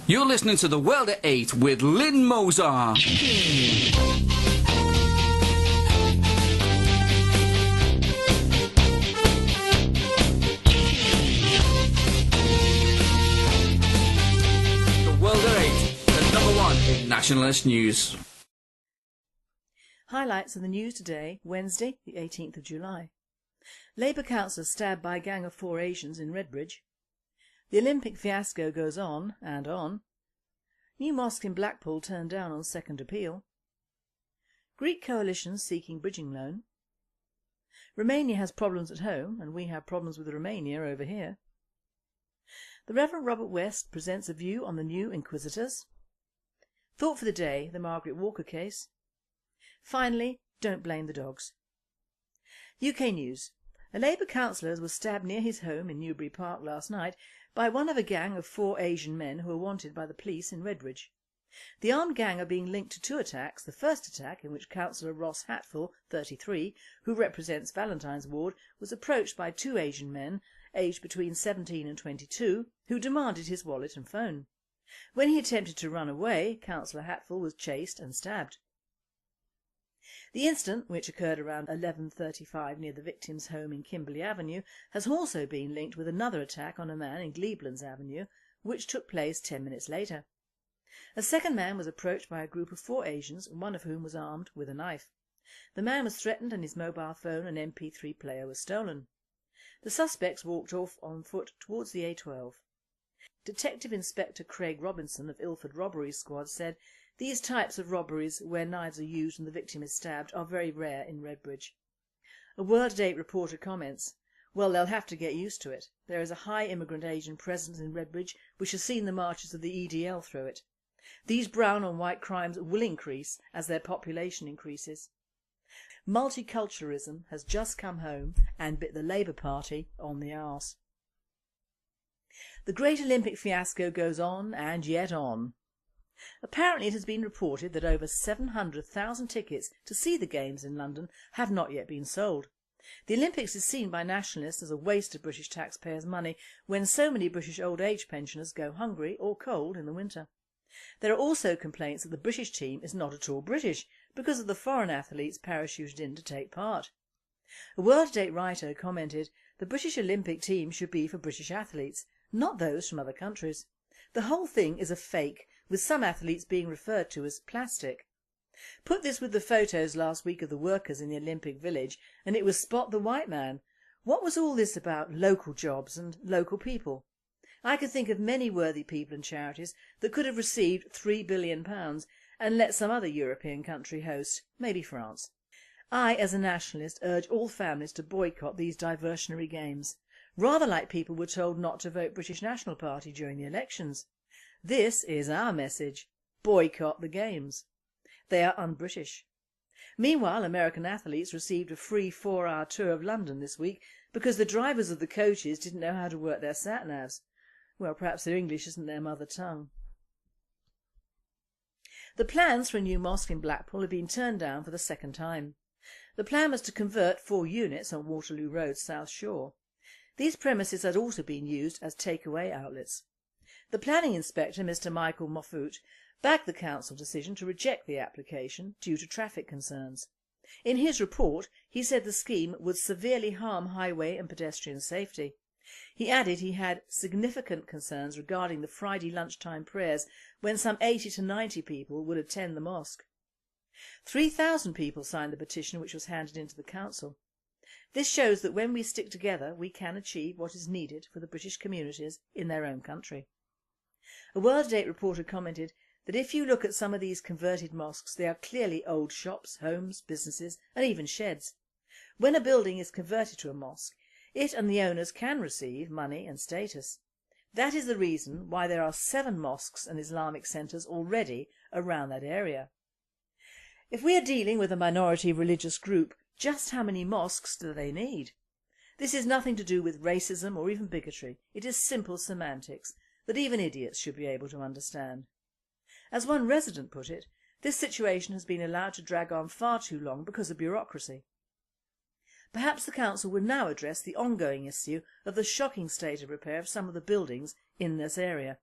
You're listening to The World at 8 with Lynn Mozart. The World at 8, the number one in nationalist news. Highlights of the news today, Wednesday, the 18th of July. Labour councillor stabbed by a gang of 4 Asians in Redbridge. The Olympic fiasco goes on and on. New mosque in Blackpool turned down on second appeal. Greek coalition seeking bridging loan. Romania has problems at home and we have problems with Romania over here. The Reverend Robert West presents a view on the new inquisitors. Thought for the day, the Margaret Walker case. Finally, don't blame the dogs. UK news. A Labour councillor was stabbed near his home in Newbury Park last night by one of a gang of 4 Asian men who are wanted by the police in Redbridge. The armed gang are being linked to 2 attacks. The first attack, in which Councillor Ross Hatfull, 33, who represents Valentine's Ward, was approached by 2 Asian men aged between 17 and 22 who demanded his wallet and phone. When he attempted to run away, Councillor Hatfull was chased and stabbed. The incident, which occurred around 11:35 near the victim's home in Kimberley Avenue, has also been linked with another attack on a man in Gleeblands Avenue, which took place 10 minutes later. A second man was approached by a group of 4 Asians, one of whom was armed with a knife. The man was threatened and his mobile phone and MP3 player was stolen. The suspects walked off on foot towards the A12. Detective Inspector Craig Robinson of Ilford Robbery Squad said, "These types of robberies where knives are used and the victim is stabbed are very rare in Redbridge." A World at 8 reporter comments, "Well, they'll have to get used to it. There is a high immigrant Asian presence in Redbridge which has seen the marches of the EDL through it. These brown on white crimes will increase as their population increases." Multiculturalism has just come home and bit the Labour Party on the arse. The Great Olympic fiasco goes on and yet on. Apparently it has been reported that over 700,000 tickets to see the Games in London have not yet been sold. The Olympics is seen by nationalists as a waste of British taxpayers' money when so many British old age pensioners go hungry or cold in the winter. There are also complaints that the British team is not at all British because of the foreign athletes parachuted in to take part. A World at 8 writer commented, "The British Olympic team should be for British athletes, not those from other countries. The whole thing is a fake, with some athletes being referred to as plastic." Put this with the photos last week of the workers in the Olympic Village and it was spot the white man. What was all this about local jobs and local people? I could think of many worthy people and charities that could have received £3 billion and let some other European country host, maybe France. I, as a nationalist, urge all families to boycott these diversionary games, rather like people were told not to vote British National Party during the elections. This is our message: boycott the games. They are un-British. Meanwhile, American athletes received a free 4-hour tour of London this week because the drivers of the coaches didn't know how to work their sat-navs. Well, perhaps their English isn't their mother tongue. The plans for a new mosque in Blackpool have been turned down for the second time. The plan was to convert 4 units on Waterloo Road, South Shore. These premises had also been used as takeaway outlets. The planning inspector, Mr Michael Moffut, backed the council decision to reject the application due to traffic concerns. In his report, he said the scheme would severely harm highway and pedestrian safety. He added he had significant concerns regarding the Friday lunchtime prayers when some 80 to 90 people would attend the mosque. 3,000 people signed the petition which was handed into the council. This shows that when we stick together we can achieve what is needed for the British communities in their own country. A World at 8 reporter commented that if you look at some of these converted mosques, they are clearly old shops, homes, businesses and even sheds. When a building is converted to a mosque, it and the owners can receive money and status. That is the reason why there are 7 mosques and Islamic centres already around that area. If we are dealing with a minority religious group, just how many mosques do they need? This is nothing to do with racism or even bigotry. It is simple semantics that even idiots should be able to understand. As one resident put it, this situation has been allowed to drag on far too long because of bureaucracy. Perhaps the council would now address the ongoing issue of the shocking state of repair of some of the buildings in this area.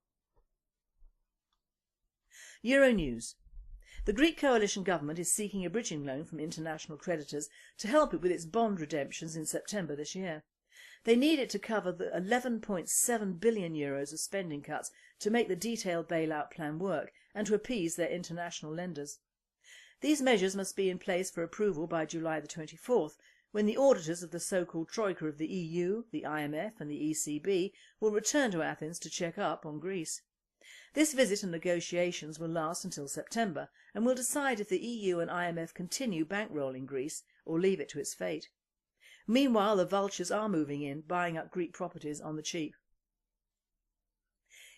Euronews. The Greek coalition government is seeking a bridging loan from international creditors to help it with its bond redemptions in September this year. They need it to cover the €11.7 billion of spending cuts to make the detailed bailout plan work and to appease their international lenders. These measures must be in place for approval by July the 24th, when the auditors of the so-called Troika of the EU, the IMF and the ECB will return to Athens to check up on Greece. This visit and negotiations will last until September and will decide if the EU and IMF continue bankrolling Greece or leave it to its fate. Meanwhile, the vultures are moving in, buying up Greek properties on the cheap.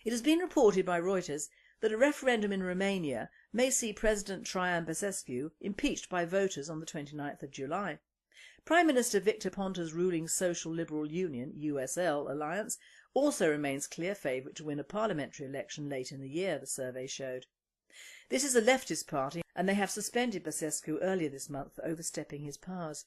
It has been reported by Reuters that a referendum in Romania may see President Traian Băsescu impeached by voters on the 29th of July. Prime Minister Victor Ponta's ruling Social Liberal Union (USL) alliance also remains clear favourite to win a parliamentary election late in the year, the survey showed. This is a leftist party and they have suspended Băsescu earlier this month for overstepping his powers.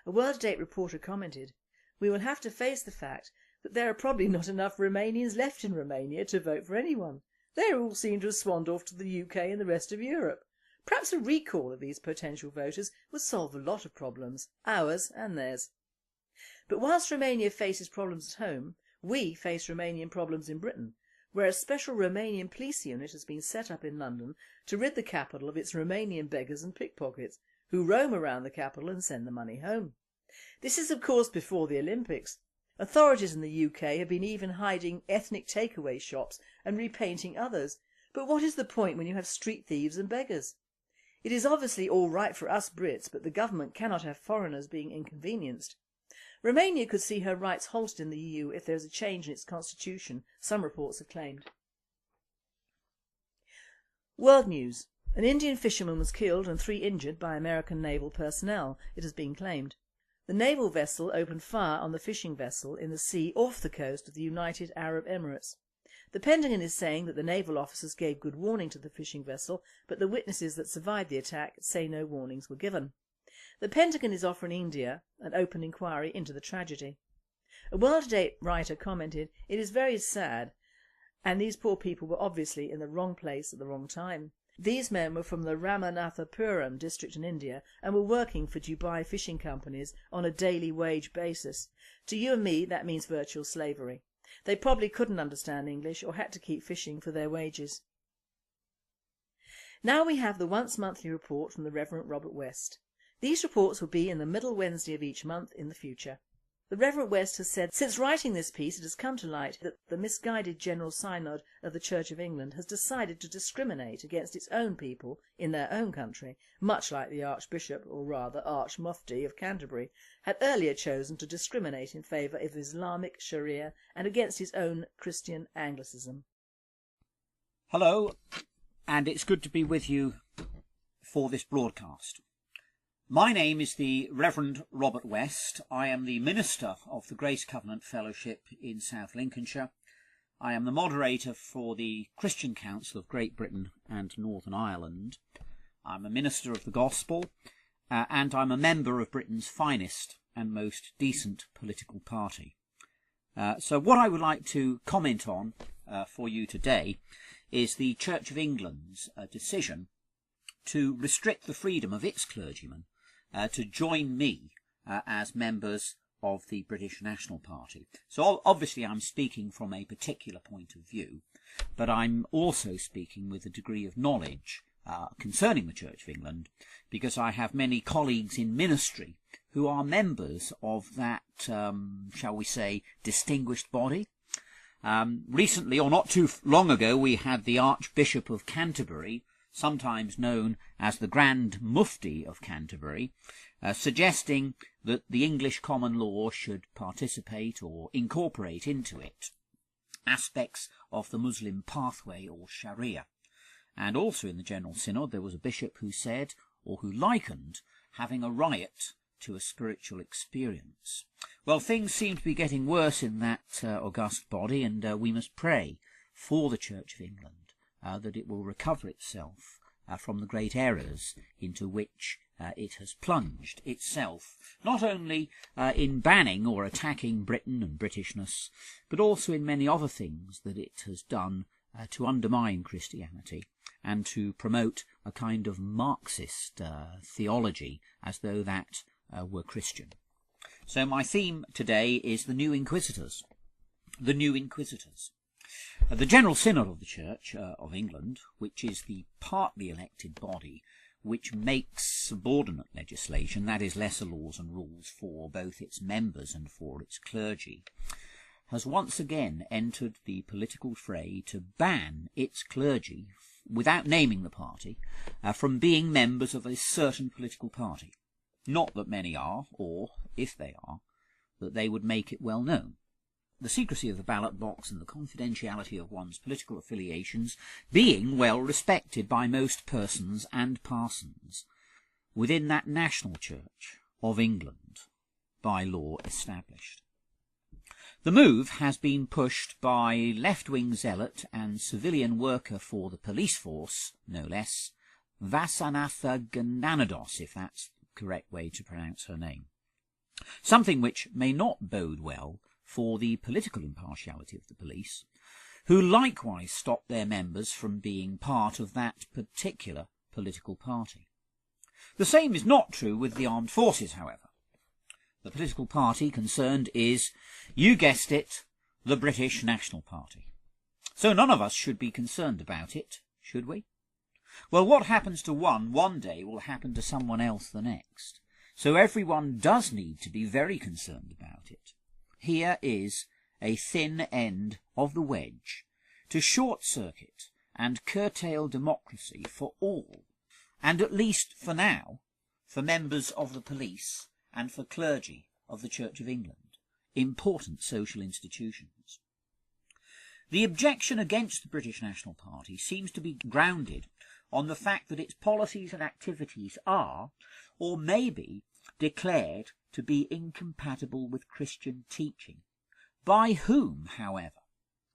A World-Date reporter commented, "We will have to face the fact that there are probably not enough Romanians left in Romania to vote for anyone. They all seem to have swanned off to the UK and the rest of Europe. Perhaps a recall of these potential voters would solve a lot of problems, ours and theirs." But whilst Romania faces problems at home, we face Romanian problems in Britain, where a special Romanian police unit has been set up in London to rid the capital of its Romanian beggars and pickpockets, who roam around the capital and send the money home. This is of course before the Olympics. Authorities in the UK have been even hiding ethnic takeaway shops and repainting others, but what is the point when you have street thieves and beggars? It is obviously all right for us Brits, but the government cannot have foreigners being inconvenienced. Romania could see her rights halted in the EU if there is a change in its constitution, some reports have claimed. World News. An Indian fisherman was killed and 3 injured by American naval personnel, it has been claimed. The naval vessel opened fire on the fishing vessel in the sea off the coast of the United Arab Emirates. The Pentagon is saying that the naval officers gave good warning to the fishing vessel, but the witnesses that survived the attack say no warnings were given. The Pentagon is offering India an open inquiry into the tragedy. A World-Date writer commented, "It is very sad, and these poor people were obviously in the wrong place at the wrong time. These men were from the Ramanathapuram district in India and were working for Dubai fishing companies on a daily wage basis. To you and me that means virtual slavery. They probably couldn't understand English or had to keep fishing for their wages." Now we have the once monthly report from the Reverend Robert West. These reports will be in the middle Wednesday of each month in the future. The Reverend West has said, since writing this piece it has come to light that the misguided General Synod of the Church of England has decided to discriminate against its own people in their own country, much like the Archbishop, or rather Arch-Mufti of Canterbury, had earlier chosen to discriminate in favour of Islamic Sharia and against his own Christian Anglicism. Hello, and it's good to be with you for this broadcast. My name is the Reverend Robert West. I am the Minister of the Grace Covenant Fellowship in South Lincolnshire. I am the moderator for the Christian Council of Great Britain and Northern Ireland. I'm a minister of the Gospel, and I'm a member of Britain's finest and most decent political party. So what I would like to comment on for you today is the Church of England's decision to restrict the freedom of its clergymen to join me as members of the British National Party. So obviously I'm speaking from a particular point of view, but I'm also speaking with a degree of knowledge concerning the Church of England, because I have many colleagues in ministry who are members of that, shall we say, distinguished body. Recently, or not too long ago, we had the Archbishop of Canterbury, sometimes known as the Grand Mufti of Canterbury, suggesting that the English common law should participate or incorporate into it aspects of the Muslim pathway or Sharia. And also in the General Synod there was a bishop who said, or who likened, having a riot to a spiritual experience. Well, things seem to be getting worse in that august body, and we must pray for the Church of England that it will recover itself from the great errors into which it has plunged itself, not only in banning or attacking Britain and Britishness, but also in many other things that it has done to undermine Christianity and to promote a kind of Marxist theology as though that were Christian. So my theme today is the New Inquisitors. The New Inquisitors. The General Synod of the Church of England, which is the partly elected body which makes subordinate legislation, that is, lesser laws and rules for both its members and for its clergy, has once again entered the political fray to ban its clergy, without naming the party, from being members of a certain political party. Not that many are, or, if they are, that they would make it well known. The secrecy of the ballot box and the confidentiality of one's political affiliations being well respected by most persons and parsons within that national church of England, by law established. The move has been pushed by left-wing zealot and civilian worker for the police force, no less, Vasanatha Gananados, if that's the correct way to pronounce her name. Something which may not bode well for the political impartiality of the police, who likewise stop their members from being part of that particular political party. The same is not true with the armed forces, however. The political party concerned is, you guessed it, the British National Party. So none of us should be concerned about it, should we? Well, what happens to one day will happen to someone else the next. So everyone does need to be very concerned about it. Here is a thin end of the wedge to short-circuit and curtail democracy for all, and at least for now, for members of the police and for clergy of the Church of England, important social institutions. The objection against the British National Party seems to be grounded on the fact that its policies and activities are, or may be, declared to be incompatible with Christian teaching. By whom, however?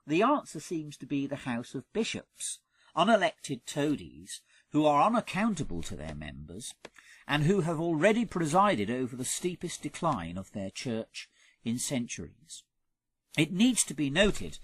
The answer seems to be the House of Bishops, unelected toadies who are unaccountable to their members and who have already presided over the steepest decline of their church in centuries. It needs to be noted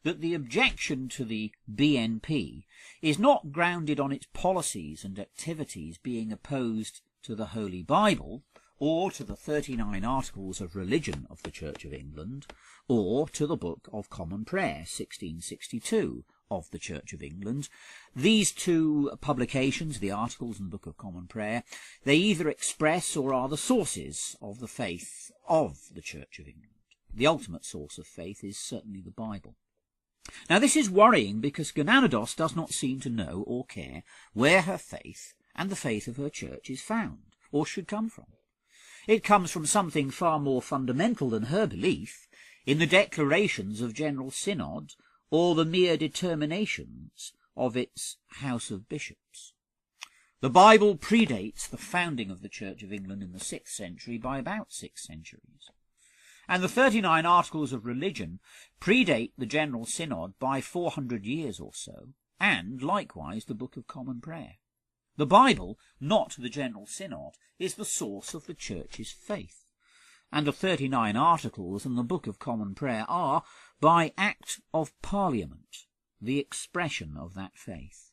that the objection to the BNP is not grounded on its policies and activities being opposed to the Holy Bible, or to the 39 Articles of Religion of the Church of England, or to the Book of Common Prayer, 1662, of the Church of England. These two publications, the Articles and the Book of Common Prayer, they either express or are the sources of the faith of the Church of England. The ultimate source of faith is certainly the Bible. Now this is worrying because Gananados does not seem to know or care where her faith and the faith of her church is found, or should come from. It comes from something far more fundamental than her belief in the declarations of General Synod or the mere determinations of its House of Bishops. The Bible predates the founding of the Church of England in the 6th century by about 6 centuries. And the 39 Articles of Religion predate the General Synod by 400 years or so, and likewise the Book of Common Prayer. The Bible, not the General Synod, is the source of the Church's faith, and the 39 Articles and the Book of Common Prayer are, by Act of Parliament, the expression of that faith.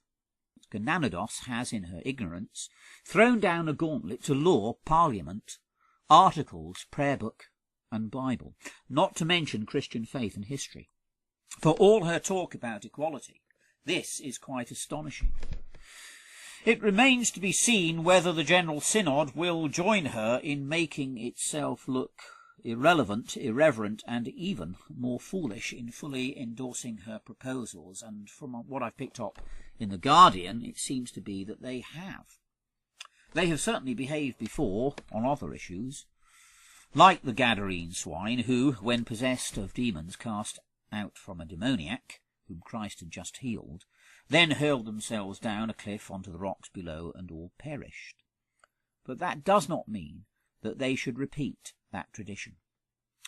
Gananados has, in her ignorance, thrown down a gauntlet to law, Parliament, Articles, Prayer Book, and Bible, not to mention Christian faith and history. For all her talk about equality, this is quite astonishing. It remains to be seen whether the General Synod will join her in making itself look irrelevant, irreverent, and even more foolish in fully endorsing her proposals, and from what I've picked up in The Guardian, it seems to be that they have. They have certainly behaved before on other issues, like the Gadarene swine who, when possessed of demons cast out from a demoniac, whom Christ had just healed, then hurled themselves down a cliff onto the rocks below and all perished. But that does not mean that they should repeat that tradition.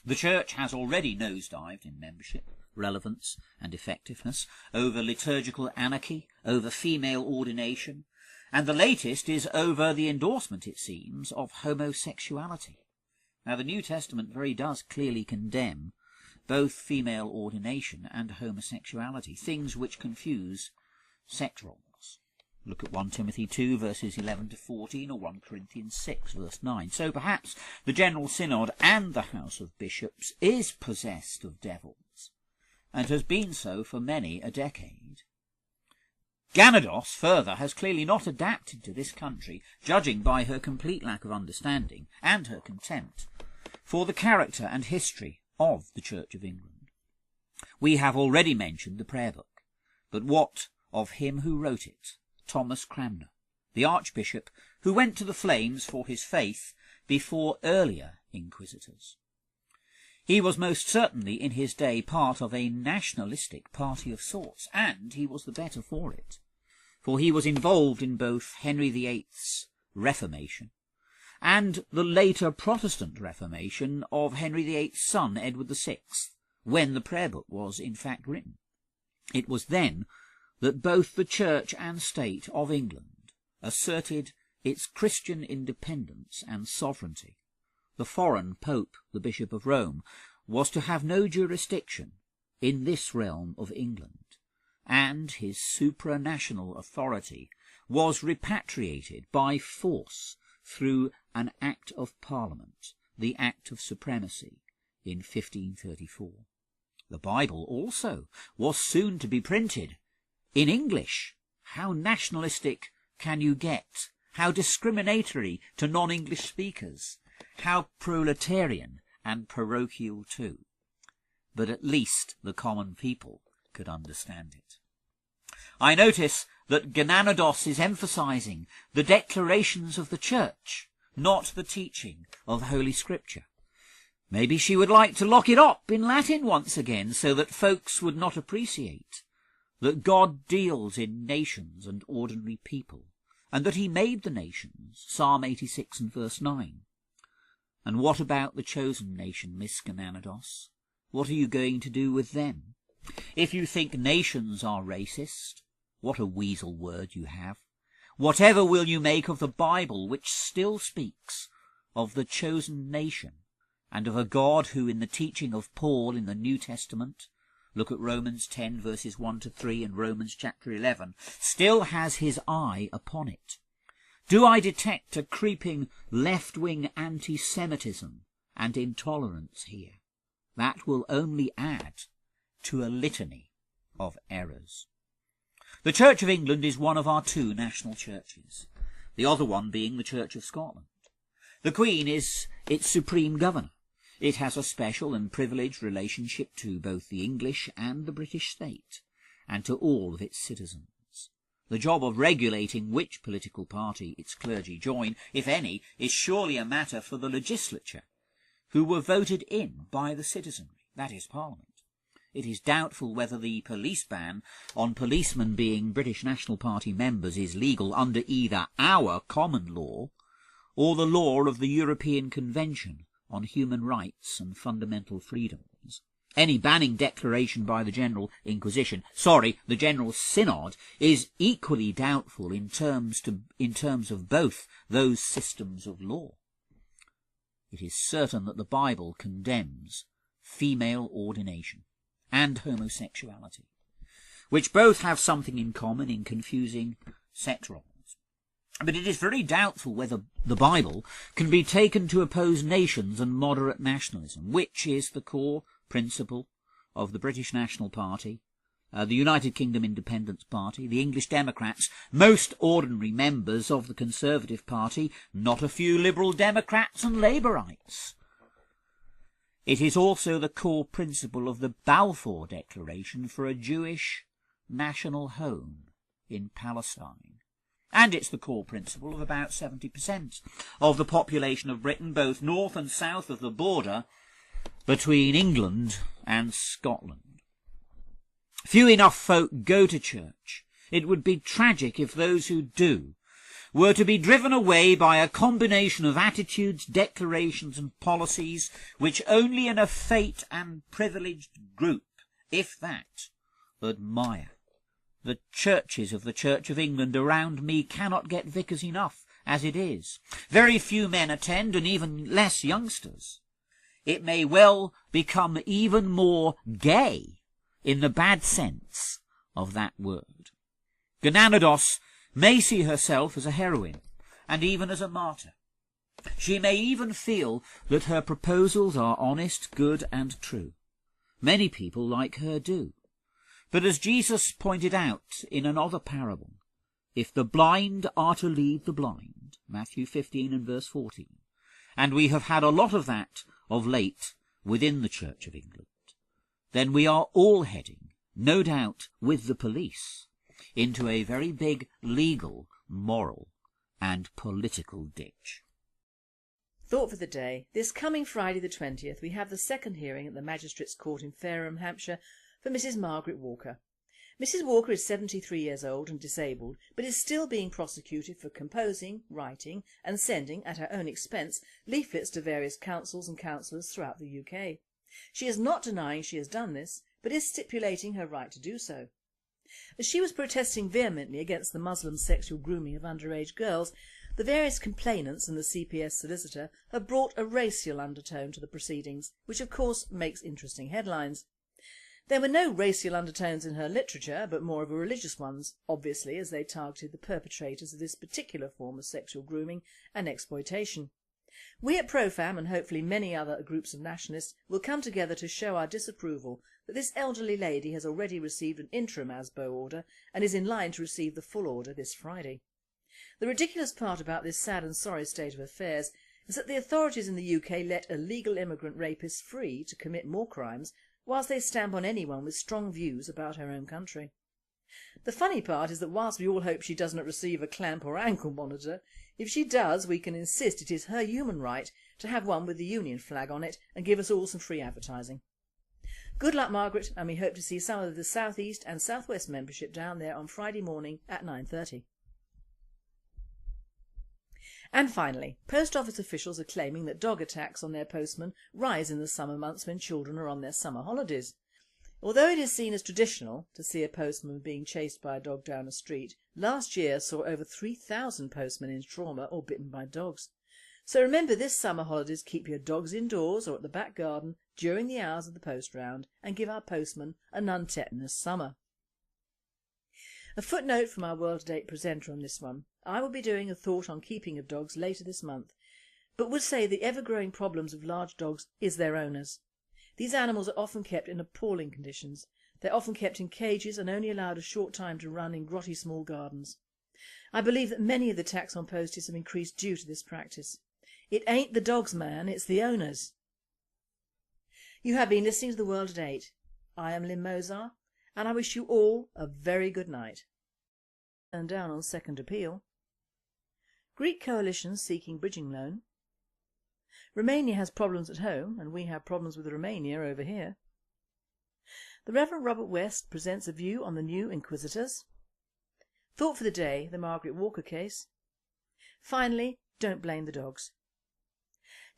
The Church has already nosedived in membership, relevance and effectiveness, over liturgical anarchy, over female ordination, and the latest is over the endorsement, it seems, of homosexuality. Now the New Testament very does clearly condemn both female ordination and homosexuality, things which confuse sex roles. Look at 1 Timothy 2 verses 11 to 14 or 1 Corinthians 6 verse 9. So perhaps the General Synod and the House of Bishops is possessed of devils, and has been so for many a decade. Ganados, further, has clearly not adapted to this country, judging by her complete lack of understanding and her contempt for the character and history of the Church of England. We have already mentioned the prayer book, but what of him who wrote it, Thomas Cranmer, the Archbishop who went to the flames for his faith before earlier inquisitors? He was most certainly in his day part of a nationalistic party of sorts, and he was the better for it, for he was involved in both Henry VIII's Reformation and the later Protestant Reformation of Henry VIII's son Edward VI, when the prayer book was in fact written. It was then that both the Church and State of England asserted its Christian independence and sovereignty. The foreign Pope, the Bishop of Rome, was to have no jurisdiction in this realm of England, and his supranational authority was repatriated by force through an Act of Parliament, the Act of Supremacy, in 1534. The Bible also was soon to be printed in English. How nationalistic can you get? How discriminatory to non-English speakers? How proletarian and parochial too? But at least the common people could understand it. I notice that Ganados is emphasizing the declarations of the Church, not the teaching of Holy Scripture. Maybe she would like to lock it up in Latin once again, so that folks would not appreciate that God deals in nations and ordinary people, and that he made the nations, Psalm 86 and verse 9. And what about the chosen nation, Miss Ganados? What are you going to do with them? If you think nations are racist, what a weasel word you have. Whatever will you make of the Bible, which still speaks of the chosen nation, and of a God who, in the teaching of Paul in the New Testament, look at Romans 10 verses 1 to 3 and Romans chapter 11, still has his eye upon it? Do I detect a creeping left-wing anti-Semitism and intolerance here? That will only add to a litany of errors. The Church of England is one of our two national churches, the other one being the Church of Scotland. The Queen is its supreme governor. It has a special and privileged relationship to both the English and the British state, and to all of its citizens. The job of regulating which political party its clergy join, if any, is surely a matter for the legislature, who were voted in by the citizenry, that is Parliament. It is doubtful whether the police ban on policemen being British National Party members is legal under either our common law or the law of the European Convention on Human Rights and Fundamental Freedoms. Any banning declaration by the General the General Synod, is equally doubtful in terms of both those systems of law. It is certain that the Bible condemns female ordination and homosexuality, which both have something in common in confusing sex roles. But it is very doubtful whether the Bible can be taken to oppose nations and moderate nationalism, which is the core principle of the British National Party, the United Kingdom Independence Party, the English Democrats, most ordinary members of the Conservative Party, not a few Liberal Democrats and Labourites. It is also the core principle of the Balfour Declaration for a Jewish national home in Palestine. And it's the core principle of about 70% of the population of Britain, both north and south of the border between England and Scotland. Few enough folk go to church. It would be tragic if those who do were to be driven away by a combination of attitudes, declarations and policies which only an effete and privileged group, if that, admire. The churches of the Church of England around me cannot get vicars enough as it is. Very few men attend, and even less youngsters. It may well become even more gay in the bad sense of that word. Ganados may see herself as a heroine, and even as a martyr. She may even feel that her proposals are honest, good, and true. Many people like her do. But as Jesus pointed out in another parable, if the blind are to lead the blind, Matthew 15 and verse 14, and we have had a lot of that of late within the Church of England, then we are all heading, no doubt with the police, into a very big legal, moral and political ditch. Thought for the day. This coming Friday the 20th we have the second hearing at the Magistrates' Court in Fareham, Hampshire for Mrs. Margaret Walker. Mrs. Walker is 73 years old and disabled, but is still being prosecuted for composing, writing and sending, at her own expense, leaflets to various councils and councillors throughout the UK. She is not denying she has done this, but is stipulating her right to do so. As she was protesting vehemently against the Muslim sexual grooming of underage girls, the various complainants and the CPS solicitor have brought a racial undertone to the proceedings, which of course makes interesting headlines. There were no racial undertones in her literature, but more of a religious ones, obviously, as they targeted the perpetrators of this particular form of sexual grooming and exploitation. We at Profam, and hopefully many other groups of nationalists, will come together to show our disapproval that this elderly lady has already received an interim ASBO order and is in line to receive the full order this Friday. The ridiculous part about this sad and sorry state of affairs is that the authorities in the UK let illegal immigrant rapists free to commit more crimes whilst they stamp on anyone with strong views about her own country. The funny part is that whilst we all hope she does not receive a clamp or ankle monitor, if she does we can insist it is her human right to have one with the Union flag on it and give us all some free advertising. Good luck, Margaret, and we hope to see some of the South East and South West membership down there on Friday morning at 9:30. And finally, post office officials are claiming that dog attacks on their postmen rise in the summer months when children are on their summer holidays. Although it is seen as traditional to see a postman being chased by a dog down a street, last year saw over 3,000 postmen in trauma or bitten by dogs. So remember, this summer holidays, keep your dogs indoors or at the back garden during the hours of the post round and give our postmen a non-tetanus summer. A footnote from our World to Date presenter on this one. I will be doing a thought on keeping of dogs later this month, but would say the ever-growing problems of large dogs is their owners. These animals are often kept in appalling conditions. They're often kept in cages and only allowed a short time to run in grotty small gardens. I believe that many of the attacks on posties have increased due to this practice. It ain't the dogs, man, it's the owners. You have been listening to The World at 8. I am Lynn Mozart, and I wish you all a very good night. Turned down on second appeal. Greek coalition seeking bridging loan. Romania has problems at home and we have problems with Romania over here. The Reverend Robert West presents a view on the new inquisitors. Thought for the day, the Margaret Walker case. Finally, don't blame the dogs.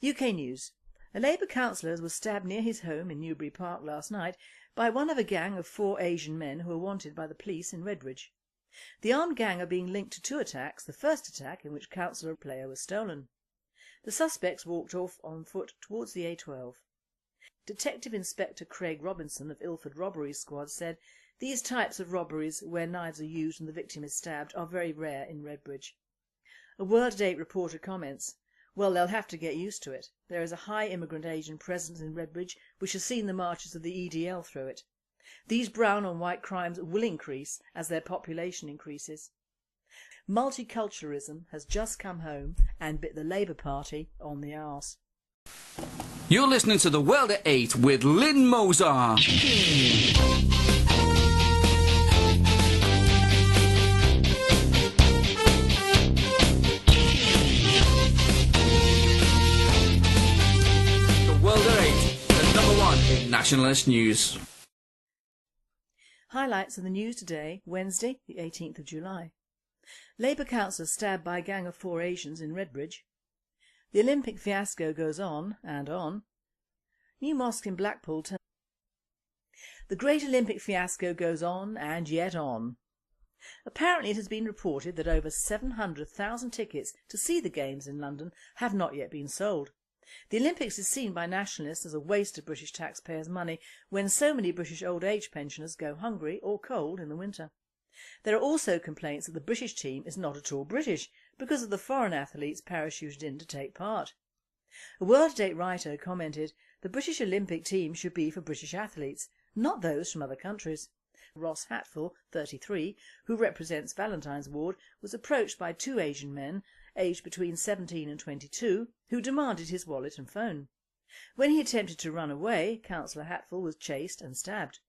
UK News. A Labour councillor was stabbed near his home in Newbury Park last night by one of a gang of 4 Asian men who are wanted by the police in Redbridge. The armed gang are being linked to 2 attacks, the first attack in which councillor player was stolen. The suspects walked off on foot towards the A12. Detective Inspector Craig Robinson of Ilford Robbery Squad said these types of robberies where knives are used and the victim is stabbed are very rare in Redbridge. A World at 8 reporter comments, well, they'll have to get used to it. There is a high immigrant Asian presence in Redbridge which has seen the marches of the EDL through it. These brown on white crimes will increase as their population increases. Multiculturalism has just come home and bit the Labour Party on the arse. You're listening to The World at 8 with Lynn Mozart. The World at 8, the number 1 in nationalist news. Highlights of the news today, Wednesday the 18th of July. Labour councillor stabbed by a gang of 4 Asians in Redbridge. The Olympic fiasco goes on and on. New mosque in Blackpool. The great Olympic fiasco goes on and yet on. Apparently it has been reported that over 700,000 tickets to see the Games in London have not yet been sold. The Olympics is seen by nationalists as a waste of British taxpayers' money when so many British old age pensioners go hungry or cold in the winter. There are also complaints that the British team is not at all British because of the foreign athletes parachuted in to take part. A world-to-date writer commented, "The British Olympic team should be for British athletes, not those from other countries." Ross Hatfill, 33, who represents Valentine's Ward, was approached by two Asian men, aged between 17 and 22, who demanded his wallet and phone. When he attempted to run away, Councillor Hatfill was chased and stabbed.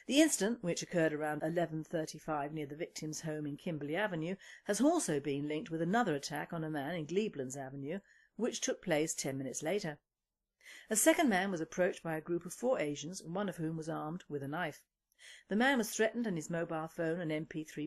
The incident, which occurred around 11:35 near the victim's home in Kimberley Avenue, has also been linked with another attack on a man in Gleeblands Avenue, which took place 10 minutes later. A second man was approached by a group of 4 Asians, one of whom was armed with a knife. The man was threatened and his mobile phone and MP3